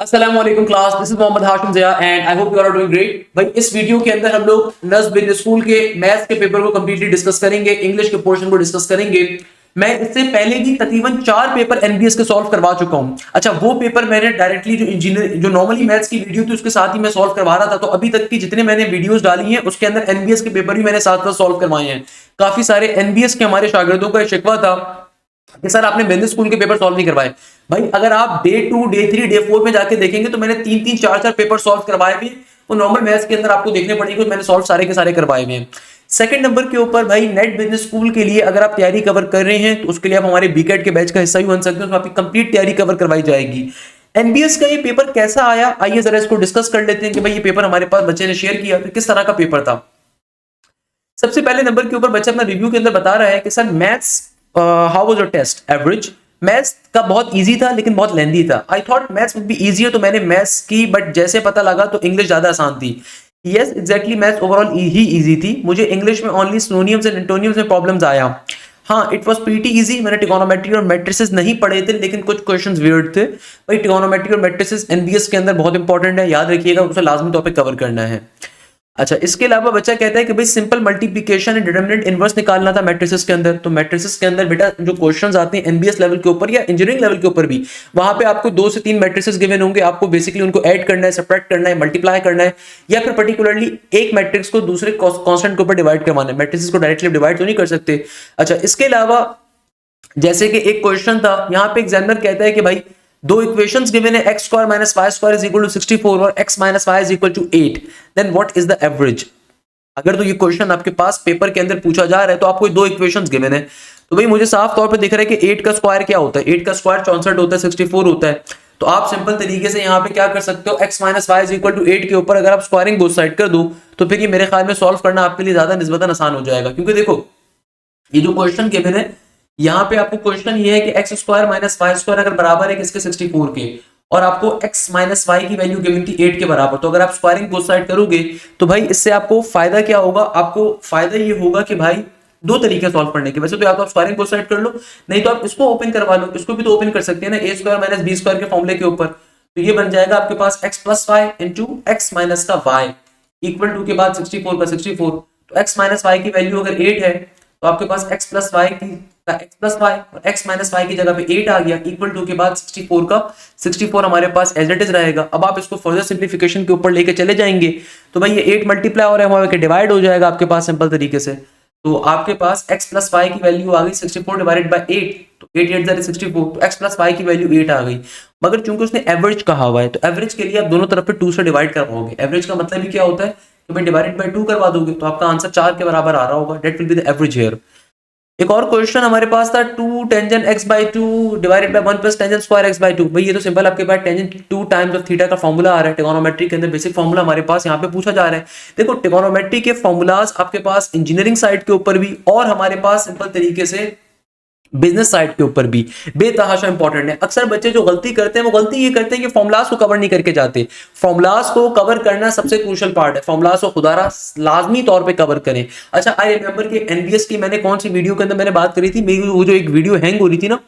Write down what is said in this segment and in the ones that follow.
अस्सलाम वालेकुम class, this is Mohammad Hashim Zia and I hope you are doing great. भाई इस वीडियो के अंदर हम लोग नज़्म बिन स्कूल के मैथ्स के पेपर को कंप्लीटली डिस्कस करेंगे, इंग्लिश के पोर्शन को डिस्कस करेंगे। मैं इससे पहले भी तकरीबन 4 पेपर एनबीएस के सॉल्व करवा चुका हूं। अच्छा, वो पेपर मैंने डायरेक्टली जो नॉर्मली मैथ्स की वीडियो थी उसके साथ ही मैं सॉल्व करवा रहा था। तो अभी तक की जितने मैंने वीडियोस डाली हैं उसके अंदर एनबीएस के पेपर भी मैंने साथ साथ सॉल्व करवाए हैं। काफी सारे एनबीएस के हमारे शागिर्दों का शिकवा था कि सर आपने बिजनेस स्कूल के पेपर सॉल्व नहीं करवाए। भाई अगर आप डे 2 डे 3 डे 4 में जाके देखेंगे तो मैंने 3 3 4 4 पेपर सॉल्व करवाए भी। वो नॉर्मल मैथ्स के अंदर आपको देखने पड़ेंगे, मैंने सॉल्व सारे के सारे करवाए हुए हैं। सेकंड नंबर के ऊपर भाई नेट बिजनेस स्कूल के लिए अगर आप तैयारी कवर कर रहे हैं तो उसके लिए आप हमारे बीकेट के बैच का हिस्सा भी बन सकते हैं, उसमें आपकी कंप्लीट तैयारी कवर करवाई जाएगी। एनबीएस का ये पेपर कैसा आया, आइए जरा इसको डिस्कस कर लेते हैं कि भाई ये पेपर हमारे पास बच्चे ने शेयर किया तो किस तरह का पेपर था। सबसे पहले नंबर के ऊपर बच्चा अपना रिव्यू के अंदर बता रहा है कि sir maths how was your test average. Maths का बहुत इजी था लेकिन बहुत लेंदी था। I thought maths would be easier, तो मैंने मैथ्स की, बट जैसे पता लगा तो इंग्लिश ज्यादा आसान थी। यस एग्जैक्टली, मैथ्स ओवरऑल ही इजी थी। मुझे इंग्लिश में ओनली सिनोनिम्स एंड एंटोनिम्स में प्रॉब्लम्स आया। हाँ, इट वाज प्रीटी इजी। मैंने ट्रिगोनोमेट्री और मैट्रिसेस नहीं पढ़े थे लेकिन कुछ क्वेश्चंस वियर्ड थे। भाई ट्रिगोनोमेट्री और मैट्रिसेस एनबीएस के अंदर बहुत इंपॉर्टेंट है, याद रखिएगा, उसे लाजमी टॉपिक कवर करना है। अच्छा, इसके अलावा बच्चा कहता है कि भाई simple multiplication and determinant inverse निकालना था मैट्रिसेस के अंदर। तो मैट्रिसेस के अंदर बेटा जो क्वेश्चंस आते हैं एनबीएस लेवल के ऊपर या इंजीनियरिंग लेवल के ऊपर भी, वहां पे आपको 2 से 3 मैट्रिसेस गिवन होंगे। आपको बेसिकली उनको ऐड करना है, सब्ट्रैक्ट करना है, मल्टीप्लाई करना है, या फिर पर्टिकुलरली एक मैट्रिक्स को दूसरे कांस्टेंट के ऊपर डिवाइड करवाना है। मैट्रिसेस को डायरेक्टली डिवाइड तो नहीं कर सकते। अच्छा, इसके अलावा जैसे कि एक क्वेश्चन था, यहाँ पे एग्जामिनर कहता है कि भाई दो इक्वेशंस गिवन है, x square minus y square is equal to 64 और x minus Y is equal to 8, then what is the average. अगर तो ये क्वेश्चन आपके पास पेपर के अंदर पूछा जा रहा है तो आपको दो इक्वेशंस गिवन है, तो भाई मुझे साफ तौर पे दिख रहा है कि 8 का स्क्वायर क्या होता है। 8 का स्क्वायर 64 होता है, 64 होता है। तो आप सिंपल तरीके से यहाँ पे क्या कर सकते हो, x minus Y is equal to 8 के ऊपर अगर आप स्क्वायरिंग बोथ साइड कर दो तो फिर ये मेरे ख्याल में सॉल्व करना आपके लिए ज्यादा निस्बतन आसान हो जाएगा। क्योंकि देखो ये जो क्वेश्चन गिवन है, यहाँ पे आपको क्वेश्चन ये है कि x square minus y square अगर बराबर है किसके 64 के, और आपको x माइनस वाई की वैल्यू गिवन थी 8 के बराबर, तो अगर आप स्क्वायरिंग बोथ साइड करोगे तो भाई इससे आपको फायदा क्या होगा, आपको फायदा ये होगा कि भाई दो तरीके सॉल्व करने के। वैसे तो या तो आप स्क्वायरिंग बोथ साइड कर लो, नहीं तो आप इसको ओपन करवा लो। इसको भी तो ओपन कर सकते हैं ना, a square minus b square के फॉर्मूले के ऊपर। तो ये बन जाएगा आपके पास x plus y into x minus का वाई इक्वल टू के बाद 64 का 64। तो x माइनस वाई की वैल्यू अगर 8 है तो आपके पास x प्लस वाई की x प्लस वाई और x माइनस वाई की जगह पे 8 आ गया, इक्वल टू के बाद 64 का 64 हमारे पास एज इट इज रहेगा। अब आप इसको फर्दर सिंप्लीफिकेशन के ऊपर लेके चले जाएंगे तो भाई ये 8 मल्टीप्लाई हो रहा है, हमारे डिवाइड हो जाएगा आपके पास सिंपल तरीके से। तो आपके पास x प्लस वाई की वैल्यू आ गई 64 डिवाइडेड बाय 8, तो 8 8 ज़रा 64, तो x प्लस वाई की वैल्यू 8 आ गई। मगर चूंकि उसने एवरेज कहा हुआ है तो एवरेज के लिए आप दोनों तरफ पे 2 से डिवाइड करवाओगे। एवरेज का मतलब ही क्या होता है कि भाई डिवाइडेड बाय 2 करवा दोगे तो आपका आंसर 4 के बराबर आ रहा होगा। That will be the average here. एक और क्वेश्चन हमारे पास था 2 tangent x by 2 divided by 1 plus tangent square x by 2। भाई ये तो सिंपल आपके पास टेंजेंट 2 टाइम्स ऑफ थीटा का फॉर्मूला आ रहा है। ट्रिगोनोमेट्री के अंदर बेसिक फॉर्मूला हमारे पास यहाँ पे पूछा जा रहा है। देखो ट्रिगोनोमेट्री के फॉर्मूलाज आपके पास इंजीनियरिंग साइड के ऊपर भी और हमारे पास सिंपल तरीके से बिजनेस साइड के ऊपर भी बेतहाशा इंपॉर्टेंट है। अक्सर बच्चे जो गलती करते हैं वो गलती ये करते हैं कि फॉर्मुलास को कवर नहीं करके जाते। फॉर्मुलास को कवर करना सबसे क्रूशियल पार्ट है, फॉर्मुलास को खुदारा लाजमी तौर पे कवर करें। अच्छा, आई रिमेंबर कि एनबीएस की मैंने कौन सी वीडियो के अंदर मैंने बात करी थी, मेरी वो जो एक वीडियो हैंग हो रही थी ना,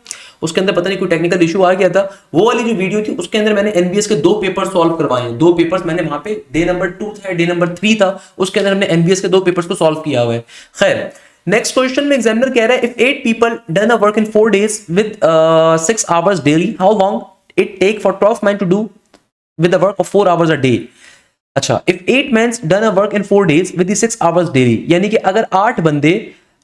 उसके अंदर पता नहीं कोई टेक्निकल इशू आ गया था। वो वाली जो वीडियो थी उसके अंदर मैंने एनबीएस के 2 पेपर सॉल्व करवाए हैं। 2 पेपर्स मैंने वहां पे डे नंबर 2 था, डे नंबर 3 था, उसके अंदर हमने एनबीएस के 2 पेपर्स को सॉल्व किया हुआ है। खैर, नेक्स्ट क्वेश्चन में एग्जामिनर कह रहा है if 8 people done a work in 4 days with 6 hours daily, how long it take for 12 men to do with the work of 4 hours a day। अच्छा, if 8 men done a work in 4 days with the 6 hours daily, यानी कि अगर 8 बंदे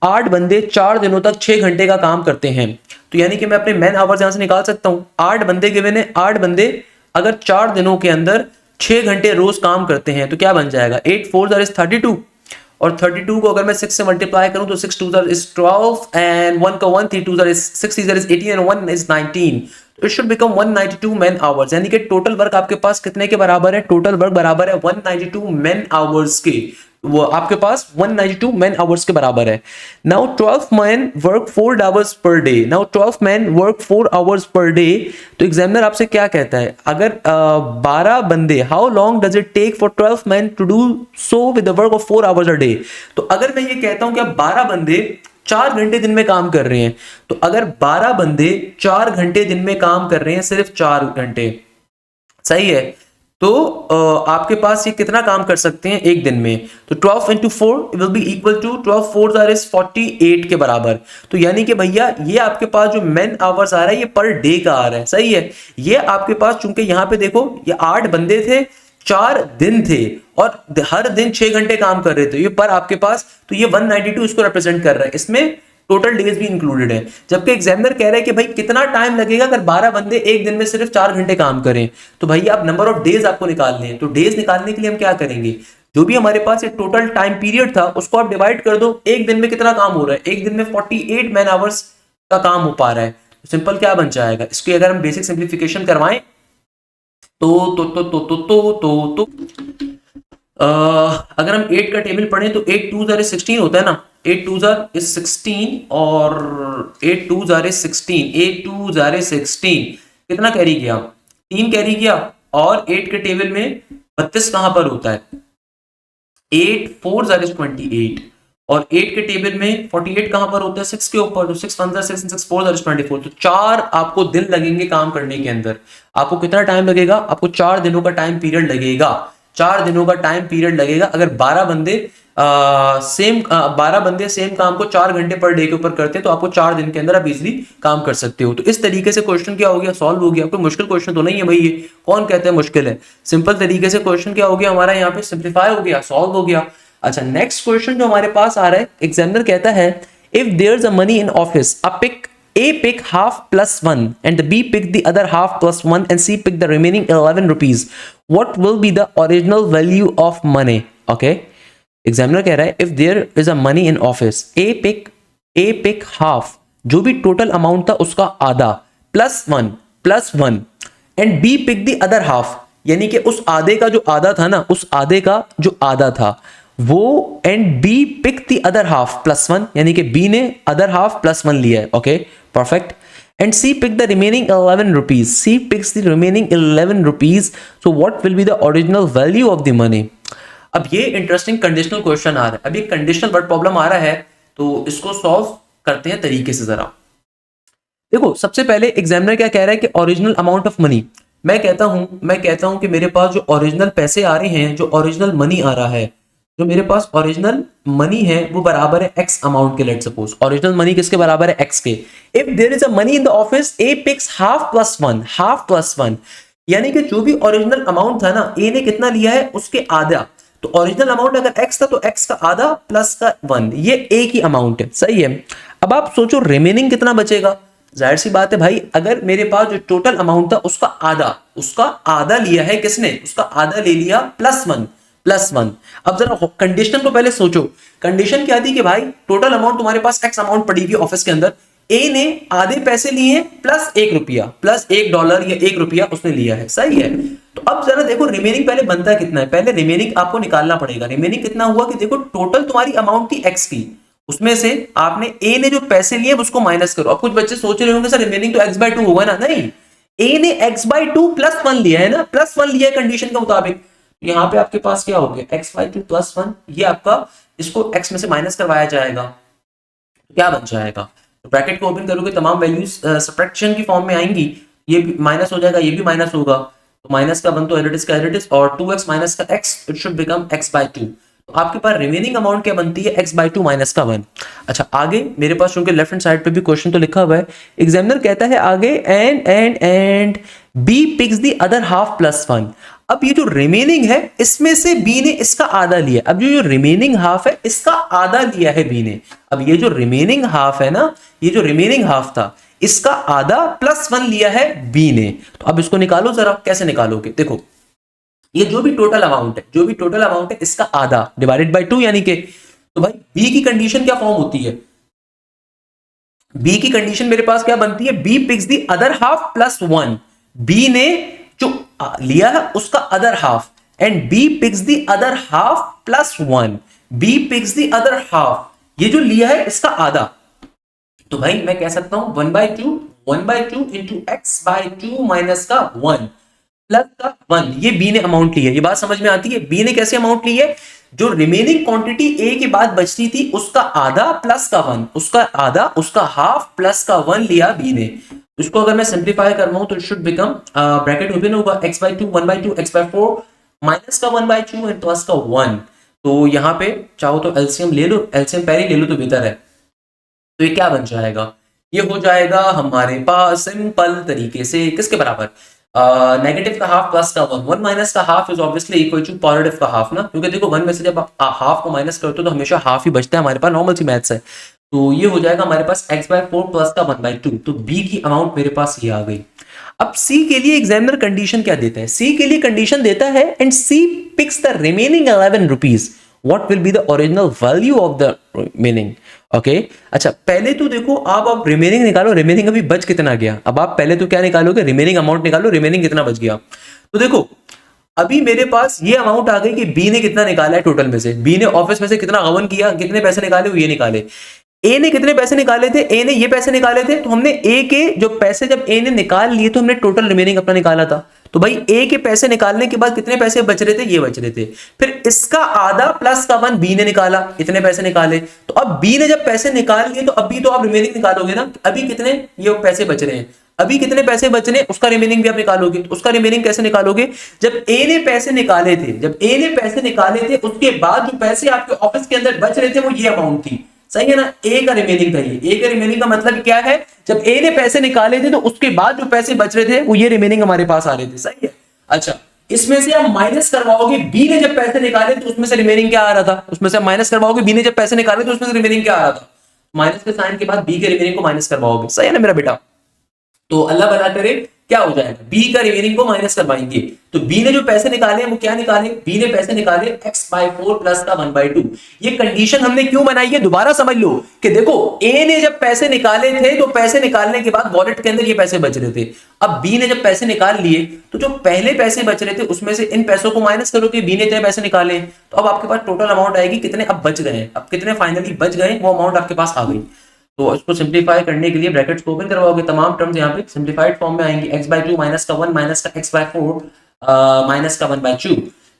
4 दिनों तक 6 घंटे का काम करते हैं, तो यानी कि मैं अपने मैन आवर्स यहां से निकाल सकता हूं। 8 बंदे गिवन है, 8 बंदे अगर 4 दिनों के अंदर 6 घंटे रोज काम करते हैं तो क्या बन जाएगा, 8 4 इज 32, और 32 को अगर मैं 6 से मल्टीप्लाई करूं तो 6 2 इज 12 एंड 1 का 1 3 2 इज 6 3 इज 18 एंड 1 इज 19। तो it should become 192 man hours, यानी कि टोटल वर्क आपके पास कितने के बराबर है, टोटल वर्क बराबर है 192 मैन आवर्स के। वो आपके पास 192 मैन आवर्स के बराबर है। Now 12 man work 4 hours per day. Now 12 man work 4 hours per day, तो एग्जामिनर आपसे क्या कहता है, अगर 12 बंदे, how long does it take for 12 man to do so with the work of 4 hours a day. तो अगर मैं ये कहता हूं कि 12 बंदे 4 घंटे दिन में काम कर रहे हैं, तो अगर 12 बंदे 4 घंटे दिन में काम कर रहे हैं, सिर्फ 4 घंटे, सही है। तो आपके पास ये कितना काम कर सकते हैं एक दिन में, तो 12 into 4 will be equal to 12 4 is 48 के बराबर। तो यानी कि भैया ये आपके पास जो मैन आवर्स आ रहा है ये पर डे का आ रहा है, सही है। ये आपके पास चूंकि यहाँ पे देखो ये 8 बंदे थे, 4 दिन थे और हर दिन 6 घंटे काम कर रहे थे, ये पर आपके पास, तो ये 192 इसको रिप्रेजेंट कर रहा है, इसमें टोटल डेज भी इंक्लूडेड है। जबकि एग्जामिनर कह रहा है कि भाई कितना टाइम लगेगा अगर 12 बंदे एक दिन में सिर्फ 4 घंटे काम करें, तो भाई आप नंबर ऑफ डेज आपको निकालने हैं। तो डेज निकालने के लिए हम क्या करेंगे, जो भी हमारे पास एक टोटल टाइम पीरियड था उसको आप डिवाइड कर दो, एक दिन में कितना काम हो रहा है, एक दिन में 48 मैन आवर्स का काम हो पा रहा है। तो सिंपल क्या बन जाएगा, इसकी अगर हम बेसिक सिंप्लीफिकेशन करवाएं तो अगर हम 8 का टेबल पढ़ें तो 8 2 जार 16 होता है ना, 8 2 जार इज 16 और 8 2 जार इज 16, 8 2 जार इज 16 कितना कैरी किया, 3 कैरी किया। और 8 के टेबल में 32 कहां पर होता है, 8 4 जार इज 28 और 8 के टेबल में 48 कहां पर होता है, 6 के ऊपर, तो 6 1 6 6 4 जार इज 24। तो 4 आपको दिन लगेंगे काम करने के अंदर। आपको कितना टाइम लगेगा, आपको 4 दिनों का टाइम पीरियड लगेगा, 4 दिनों का टाइम पीरियड लगेगा। अगर 12 बंदे 12 बंदे सेम काम को 4 घंटे पर डे के ऊपर करते हैं तो आपको 4 दिन के अंदर आप इजीली काम कर सकते हो। तो इस तरीके से क्वेश्चन क्या हो गया, सॉल्व हो गया। कोई मुश्किल क्वेश्चन तो नहीं है भाई, ये कौन कहते हैं मुश्किल है, सिंपल तरीके से क्वेश्चन क्या हो गया हमारा यहाँ पे सिंप्लीफाई हो गया, सॉल्व हो गया। अच्छा नेक्स्ट क्वेश्चन जो हमारे पास आ रहा है, एग्जामिनर कहता है if there is a money in office, A pick half plus 1 and the B pick the other half plus 1 and C pick the remaining 11 rupees. What will be the original value of money? Okay. Examiner कह रहा है if there is a money in office, A pick half, जो भी total amount था उसका आधा plus 1 and B pick the other half, यानी कि उस आधे का जो आधा था ना, उस आधे का जो आधा था वो, and B pick the other half plus 1, यानी कि बी ने अदर हाफ प्लस 1 लिया है। Okay perfect. And C pick the remaining 11 rupees, C picks the remaining 11 rupees, so what will be the original value of the money. अब ये interesting conditional question आ रहा है, अब ये कंडीशनल वर्ड प्रॉब्लम आ रहा है, तो इसको सॉल्व करते हैं तरीके से जरा। देखो सबसे पहले एग्जामिनर क्या कह रहा है कि ओरिजिनल अमाउंट ऑफ मनी, मैं कहता हूं कि मेरे पास जो ओरिजिनल पैसे आ रहे हैं, जो ओरिजिनल मनी आ रहा है, जो मेरे पास ओरिजिनल मनी है वो बराबर है एक्स अमाउंट के। लेट सपोज ओरिजिनल मनी किसके बराबर है, एक्स के। If there is a money in the office, A picks half plus 1, यानी कि जो भी ओरिजिनल अमाउंट था ना, ए ने कितना लिया है, उसके आधा। तो ओरिजिनल अमाउंट अगर एक्स था तो एक्स का आधा प्लस का 1, ये ए की अमाउंट है, सही है। अब आप सोचो रिमेनिंग कितना बचेगा, जाहिर सी बात है भाई, अगर मेरे पास जो टोटल अमाउंट था उसका आधा लिया है किसने, उसका आधा ले लिया प्लस 1। अब जरा कंडीशन को पहले सोचो, कंडीशन क्या थी कि भाई टोटल अमाउंट तुम्हारे पास एक्स अमाउंट पड़ी हुई ऑफिस के अंदर, ए ने आधे पैसे लिए प्लस 1 रुपया, प्लस $1 या 1 रुपया उसने लिया है, सही है। तो अब जरा देखो रिमेनिंग पहले बनता कितना है, पहले रिमेनिंग आपको निकालना पड़ेगा। रिमेनिंग कितना हुआ कि देखो टोटल तुम्हारी अमाउंट थी एक्स की, उसमें से आपने ए ने जो पैसे लिए उसको माइनस करो। अब कुछ बच्चे सोच रहे होंगे सर रिमेनिंग तो x/2 होगा ना, नहीं, ए ने x/2 प्लस 1 लिया है ना, प्लस 1 लिया है कंडीशन के मुताबिक। यहां पे आपके पास क्या हो गया, x/2 प्लस 1, ये आपका इसको x में से माइनस करवाया जाएगा, क्या बन जाएगा, तो ब्रैकेट को ओपन करोगे तमाम वैल्यूज सब्ट्रैक्शन की फॉर्म में आएंगी, ये भी माइनस हो जाएगा, ये भी माइनस होगा, तो माइनस का 1 तो एडिटिस का एडिटिस, और 2x माइनस का x, it should become x/2। तो आपके पास रिमेनिंग अमाउंट क्या बनती है, x/2 माइनस का 1। अच्छा आगे मेरे पास चूंकि लेफ्ट हैंड साइड पे भी क्वेश्चन तो लिखा हुआ है, एग्जामिनर कहता है आगे and B picks the other half plus 1। अब ये जो रिमेनिंग है इसमें से बी ने इसका आधा लिया, अब जो रिमेनिंग हाफ है इसका आधा लिया है बी ने। अब ये जो रिमेनिंग हाफ है ना, ये जो रिमेनिंग हाफ था इसका आधा प्लस 1 लिया है बी ने। तो अब इसको निकालो जरा, कैसे निकालोगे, देखो ये जो भी टोटल अमाउंट है इसका आधा डिवाइडेड बाय 2, यानी कि, तो भाई बी की कंडीशन क्या फॉर्म होती है, बी की कंडीशन मेरे पास क्या बनती है, B picks the other half plus 1, B ने जो लिया है उसका other half, and B picks the other half plus 1, B picks the other half, ये जो लिया है इसका आधा। तो भाई मैं कह सकता हूं 1/2 इंटू x/2 माइनस का 1 प्लस का 1, ये बी ने अमाउंट ली है। ये बात समझ में आती है, बी ने कैसे अमाउंट ली है, जो रिमेनिंग क्वांटिटी ए के बाद बचती थी उसका आधा प्लस का 1, उसका आधा, उसका हाफ प्लस का 1 लिया बी ने। इसको अगर मैं सिंप्लीफाई करवाऊं तो it should become, bracket open होगा, x/2 1/2 x/4 माइनस का 1/2 एंड प्लस का 1। तो यहाँ पे चाहो तो एलसीएम ले लो, एलसीएम पहले ले लो तो बेहतर है। तो ये क्या बन जाएगा, ये हो जाएगा हमारे पास सिंपल तरीके से किसके बराबर, नेगेटिव का हाफ प्लस का 1, 1 माइनस का half is obviously equal to positive का हाफ ना, क्योंकि देखो 1 में से जब आप हाफ को माइनस करते हो तो हमेशा हाफ ही बचता है हमारे पास, नॉर्मल सी मैथ्स है। तो ये हो जाएगा हमारे पास x/4 प्लस का 1/2। तो b की अमाउंट मेरे पास ये आ गई। अब c के लिए एग्जामिनर कंडीशन क्या देता है, c के लिए कंडीशन देता है and c picks the remaining 11 rupees, what will be the original value of the remaining. Okay अच्छा, पहले तो देखो आप रिमेनिंग निकालो, रिमेनिंग अभी बच कितना गया। अब आप पहले तो क्या निकालोगे, रिमेनिंग अमाउंट निकालो, रिमेनिंग कितना बच गया। तो देखो अभी मेरे पास ये अमाउंट आ गई कि बी ने कितना निकाला है टोटल में से, बी ने ऑफिस में से कितना गबन किया, कितने पैसे निकाले वो ये निकाले। ए ने कितने पैसे निकाले थे, ए ने ये पैसे निकाले थे, तो हमने ए के जो पैसे जब ए ने निकाल लिए तो हमने टोटल रिमेनिंग अपना निकाला था। तो भाई ए के पैसे निकालने के बाद कितने पैसे बच रहे थे, ये बच रहे थे। फिर इसका आधा प्लस का 1 बी ने निकाला, इतने पैसे निकाले। तो अब बी ने जब पैसे निकाल लिए तो अभी तो आप रिमेनिंग निकालोगे ना, अभी कितने ये पैसे बच रहे हैं, अभी कितने पैसे बच रहे हैं उसका रिमेनिंग भी आप निकालोगे। तो उसका रिमेनिंग कैसे निकालोगे, जब ए ने पैसे निकाले थे, जब ए ने पैसे निकाले थे उसके बाद जो पैसे आपके ऑफिस के अंदर बच रहे थे वो ये अमाउंट थी, सही है ना। ए का रिमेनिंग था ये, ए का रिमेनिंग का मतलब क्या है, जब ए ने पैसे निकाले थे तो उसके बाद जो पैसे बच रहे थे वो ये रिमेनिंग हमारे पास आ रहे थे, सही है। अच्छा, इसमें से आप माइनस करवाओगे, बी ने जब पैसे निकाले तो उसमें से रिमेनिंग क्या आ रहा था, उसमें से माइनस करवाओगे, बी ने जब पैसे निकाले तो उसमें से रिमेनिंग क्या आ रहा था, माइनस के साइन के बाद बी के रिमेनिंग को माइनस करवाओगे, सही है ना मेरा बेटा। तो अल्लाह भला करे क्या हो जाएगा, बी का रिमेनिंग को माइनस करवाएंगे। तो बी ने जो पैसे निकाले वो क्या निकाले, बी ने पैसे निकाले x/4 प्लस का 1/2। ये कंडीशन हमने क्यों बनाई है दोबारा समझ लो कि देखो ए ने जब पैसे निकाले थे तो पैसे निकालने के बाद वॉलेट के अंदर ये पैसे बच रहे थे। अब बी ने जब पैसे निकाल लिए तो जो पहले पैसे बच रहे थे उसमें से इन पैसों को माइनस करो कि बी ने इतने पैसे निकाले, तो अब आपके पास टोटल अमाउंट आएगी कितने अब बच गए, अब कितने फाइनली बच गए वो अमाउंट आपके पास आ गई। तो इसको सिंप्लीफाई करने के लिए ब्रैकेट्स को ओपन करवाओगे, तमाम टर्म्स यहाँ पे सिंप्लीफाइड फॉर्म में आएंगी, x/2 माइनस का 1 माइनस का x/4 माइनस का 1/2।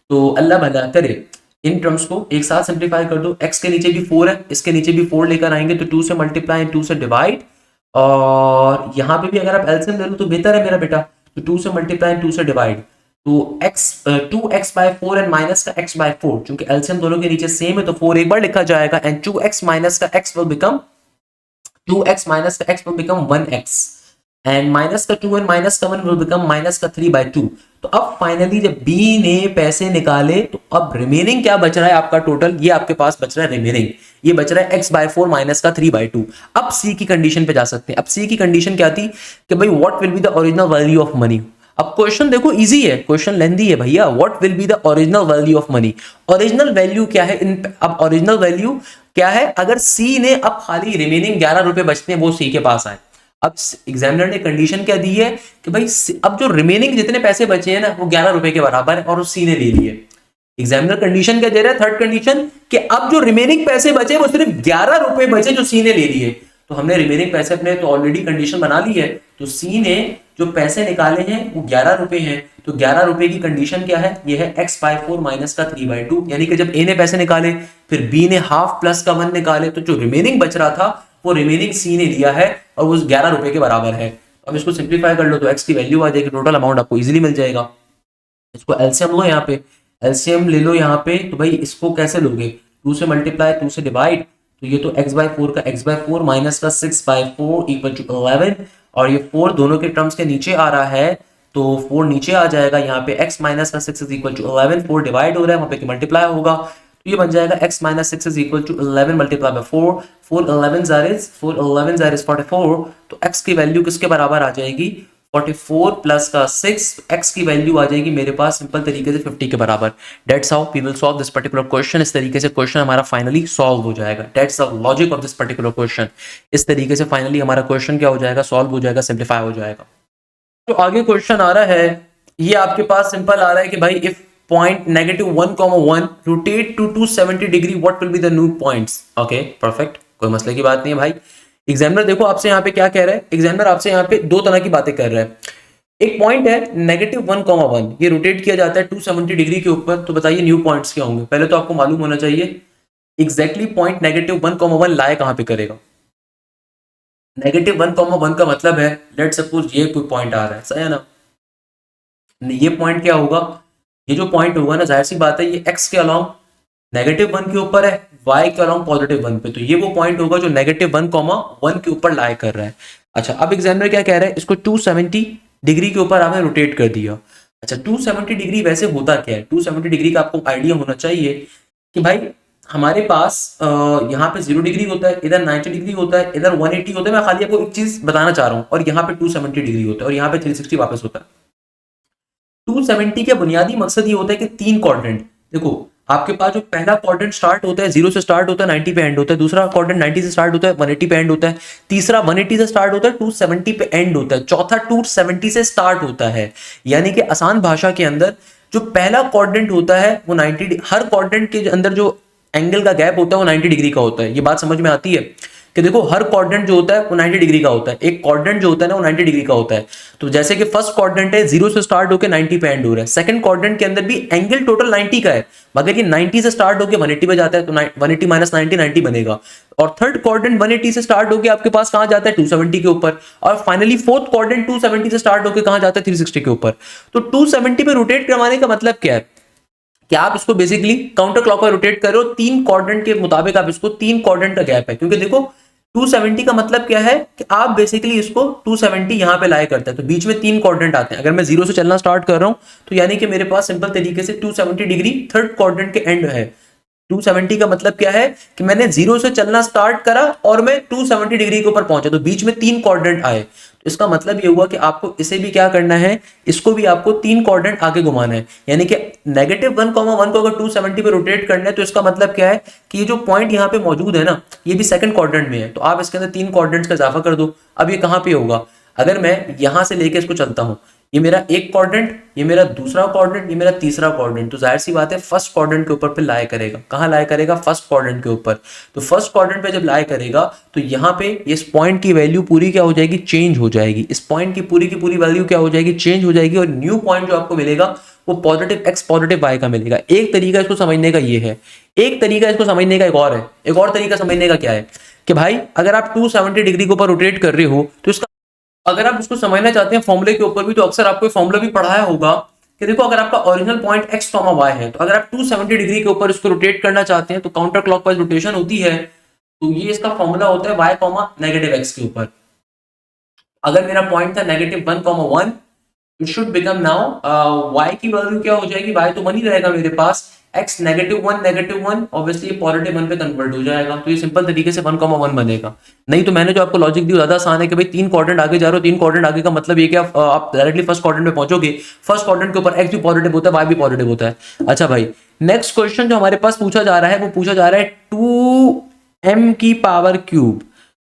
तो अल्लाह भला करे इन टर्म्स को एक साथ सिंप्लीफाई कर दो, x के नीचे भी 4 है, इसके नीचे भी 4 लेकर आएंगे तो 2 से मल्टीप्लाई 2 से डिवाइड, और यहाँ पे भी अगर आप एलसीएम ले लो तो बेहतर है मेरा बेटा, तो 2 से मल्टीप्लाई 2 से डिवाइड। तो2x/4 एंड माइनस का x/4, चूंकि एलसीएम दोनों के नीचे सेम है तो 4 एक बार लिखा जाएगा एंड 2x माइनस का x will become 2x minus का x will become 1x and minus का 2 and minus का 1 will become minus का 3/2। तो अब फाइनली जब B ने पैसे निकाले तो अब रिमेनिंग क्या बच रहा है आपका टोटल, ये आपके पास बच रहा है रिमेनिंग, ये बच रहा है x/4 माइनस का 3/2। अब C की कंडीशन पे जा सकते हैं। अब C की कंडीशन क्या थी कि भाई what will be the original value of money. अब क्वेश्चन देखो इजी है, क्वेश्चन लेंथी है भैया, what will be the original value of money. Original value क्या है अब ओरिजिनल वैल्यू क्या है, अगर सी ने अब खाली रिमेनिंग 11 रुपए बचते हैं वो सी के पास आए। अब एग्जामिनर ने कंडीशन क्या दी है कि भाई अब जो रिमेनिंग जितने पैसे बचे हैं ना वो 11 रुपए के बराबर है और उस सी ने ले लिए। एग्जामिनर कंडीशन क्या दे रहा है, थर्ड कंडीशन, कि अब जो रिमेनिंग पैसे बचे वो सिर्फ 11 रुपए बचे जो सी ने ले लिए। तो हमने रिमेनिंग पैसे अपने तो ऑलरेडी कंडीशन बना ली है, तो सी ने जो पैसे निकाले हैं वो 11 रुपए हैं, तो 11 रुपए की कंडीशन क्या है, ये है x/4 माइनस का 3/2। यानी कि जब ए ने पैसे निकाले फिर बी ने हाफ प्लस का 1 निकाले तो जो रिमेनिंग बच रहा था वो रिमेनिंग सी ने लिया है और वो 11 रुपए के बराबर है। अब इसको सिंप्लीफाई कर लो तो x की वैल्यू आ जाएगी, टोटल अमाउंट आपको इजीली मिल जाएगा। इसको एलसीएम लो, यहाँ पे एलसीएम ले लो यहाँ पे, तो भाई इसको कैसे लोगे, 2 से मल्टीप्लाई 2 से डिवाइड, तो ये तो x/4 का x/4 माइनस का 6/4 इक्वल टू 11, और ये 4 दोनों के टर्म्स के नीचे आ रहा है तो 4 नीचे आ जाएगा, यहाँ पे x माइनस का 6 इज इक्वल टू 11, 4 डिवाइड हो रहा है वहां पे मल्टीप्लाई होगा, तो ये बन जाएगा x minus 6 is equal to 11 multiply by 4, 4 11 is 44, तो x की वैल्यू किसके बराबर आ जाएगी, 44 प्लस का 6, x की वैल्यू आ जाएगी मेरे पास सिंपल तरीके से 50 के बराबर। That's how we will solve this particular question। इस तरीके से क्वेश्चन हमारा फाइनली सॉल्व हो जाएगा। That's the logic of this particular question। इस तरीके से फाइनली हमारा क्वेश्चन क्या हो जाएगा, सॉल्व हो जाएगा, सिंप्लीफाई हो जाएगा। तो आगे क्वेश्चन आ रहा है, ये आपके पास सिंपल आ रहा है कि भाई if point -1,1 rotate to 270 degree what will be the new points. Okay perfect, कोई मसले की बात नहीं है भाई। एग्जामिनर देखो आपसे यहाँ पे क्या कह रहा है, एग्जामिनर आपसे यहाँ पे दो तरह की बातें कर रहा है। एक पॉइंट है -1,1, ये रोटेट किया जाता है 270 डिग्री के ऊपर, तो बताइए न्यू पॉइंट्स क्या होंगे। पहले तो आपको मालूम होना चाहिए एग्जैक्टली पॉइंट -1,1 लाए कहां पे करेगा। -1,1 का मतलब है, लेट सपोज ये कोई पॉइंट आ रहा है, सही है ना। ये पॉइंट क्या होगा, ये जो पॉइंट होगा ना, जाहिर सी बात है ये x के अलोंग -1 के ऊपर है, y के अलोंग +1 पे, तो ये वो पॉइंट होगा जो -1,1 के ऊपर लाई कर रहा है। अच्छा, अब एग्जामिनर क्या कह रहा है, इसको 270 डिग्री के ऊपर आपने रोटेट कर दिया। अच्छा, 270 डिग्री वैसे होता क्या है, 270 डिग्री का आपको आइडिया होना चाहिए कि भाई हमारे पास यहाँ पे 0 डिग्री होता है, इधर 90 डिग्री होता है, इधर 180 होता है। मैं खाली आपको एक चीज बताना चाह रहा हूँ, और यहाँ पे 270 डिग्री होता है, और यहाँ पे 360 वापस होता है। 270 का बुनियादी मकसद ये होता है कि 3 क्वाड्रेंट, देखो आपके पास जो पहला क्वाड्रेंट स्टार्ट होता है 0 से स्टार्ट होता है, 90 पे एंड होता है, दूसरा क्वाड्रेंट 90 से स्टार्ट होता है, 180 पे एंड होता है, तीसरा 180 से स्टार्ट होता है, 270 पे एंड होता है, चौथा 270 से स्टार्ट होता है। यानी कि आसान भाषा के अंदर जो पहला क्वाड्रेंट होता है वो 90, हर क्वाड्रेंट के अंदर जो एंगल का गैप होता है वो 90 डिग्री का होता है। ये बात समझ में आती है कि देखो हर क्वाड्रेंट जो होता है वो 90 डिग्री का होता है, एक क्वाड्रेंट जो होता है ना वो 90 डिग्री का होता है। तो जैसे कि फर्स्ट क्वाड्रेंट है 0 से स्टार्ट होकर 90 पे एंड हो रहा है, सेकंड क्वाड्रेंट के अंदर भी एंगल टोटल 90 का है, मगर ये 90 से स्टार्ट होकर 180 पे जाता है, तो 180 माइनस 90 90 बनेगा। और थर्ड क्वाड्रेंट 180 से स्टार्ट होकर आपके पास कहां जाता है 270 के ऊपर, और फाइनली फोर्थ क्वाड्रेंट 270 से स्टार्ट होकर कहां जाता है 360 के ऊपर। तो 270 पे रोटेट करवाने का मतलब क्या है कि आप इसको बेसिकली काउंटर क्लॉकवाइज रोटेट कर रहे हो, 3 क्वाड्रेंट के मुताबिक आप इसको 3 क्वाड्रेंट का गैप है, क्योंकि देखो 270 का मतलब क्या है कि आप बेसिकली इसको 270 यहां पे लाए करते हैं, तो बीच में 3 क्वाड्रेंट आते हैं। अगर मैं 0 से चलना स्टार्ट कर रहा हूं तो यानी कि मेरे पास सिंपल तरीके से 270 डिग्री थर्ड क्वाड्रेंट के एंड है। 270 का मतलब क्या है कि मैंने 0 से चलना स्टार्ट करा और मैं 270 डिग्री के ऊपर पहुंचा, तो बीच में 3 क्वाड्रेंट आए। तो इसका मतलब ये हुआ कि आपको इसे भी क्या करना है, इसको भी आपको 3 क्वाड्रेंट आगे घुमाना है। यानी कि -1,1 को अगर 270 पे रोटेट करना है तो इसका मतलब क्या है कि ये जो पॉइंट यहाँ पे मौजूद है ना, ये भी सेकंड क्वाड्रेंट में है, तो आप इसके अंदर 3 क्वाड्रेंट्स का इजाफा कर दो। अब ये कहाँ पे होगा, अगर मैं यहां से लेके इसको चलता हूं, ये मेरा एक क्वाड्रेंट, ये मेरा दूसरा क्वाड्रेंट, ये मेरा तीसरा क्वाड्रेंट, तो जाहिर सी बात है फर्स्ट क्वाड्रेंट के ऊपर पे लाए करेगा। कहाँ लाए करेगा, फर्स्ट क्वाड्रेंट के ऊपर। तो फर्स्ट क्वाड्रेंट पे जब लाए करेगा तो यहाँ पे इस पॉइंट की वैल्यू पूरी क्या हो जाएगी, चेंज हो जाएगी। इस पॉइंट की पूरी वैल्यू क्या हो जाएगी, चेंज हो जाएगी, और न्यू पॉइंट जो आपको मिलेगा वो पॉजिटिव x पॉजिटिव y का मिलेगा। एक तरीका इसको समझने का ये है, एक तरीका इसको समझने का एक और है। एक और तरीका समझने का क्या है कि भाई अगर आप 270 डिग्री के ऊपर रोटेट कर रहे हो तो इसका, अगर आप इसको समझना चाहते हैं फॉर्मूले के ऊपर भी, तो अक्सर आपको फॉर्मूला भी पढ़ाया होगा कि देखो अगर आपका ओरिजिनल पॉइंट x, y है, तो अगर आप 270 डिग्री के ऊपर इसको रोटेट करना चाहते हैं तो काउंटर क्लॉकवाइज रोटेशन होती है, तो ये इसका फॉर्मूला होता है y, -x के ऊपर। अगर मेरा पॉइंट था -1,1, it should become now y की वैल्यू क्या हो जाएगी, y तो 1 ही रहेगा मेरे पास, x -1 ऑब्वियसली ये +1 पे कन्वर्ट हो जाएगा, तो ये सिंपल तरीके से 1,1 बनेगा। नहीं तो मैंने जो आपको लॉजिक दी ज्यादा आसान है कि भाई 3 क्वाड्रेंट आगे जा रहे हो, 3 क्वाड्रेंट आगे का मतलब ये कि आप डायरेक्टली फर्स्ट क्वाड्रेंट में पहुंचोगे, फर्स्ट क्वाड्रेंट के ऊपर x भी पॉजिटिव होता है, y भी पॉजिटिव होता है। अच्छा भाई, नेक्स्ट क्वेश्चन जो हमारे पास पूछा जा रहा है वो पूछा जा रहा है 2m⁻³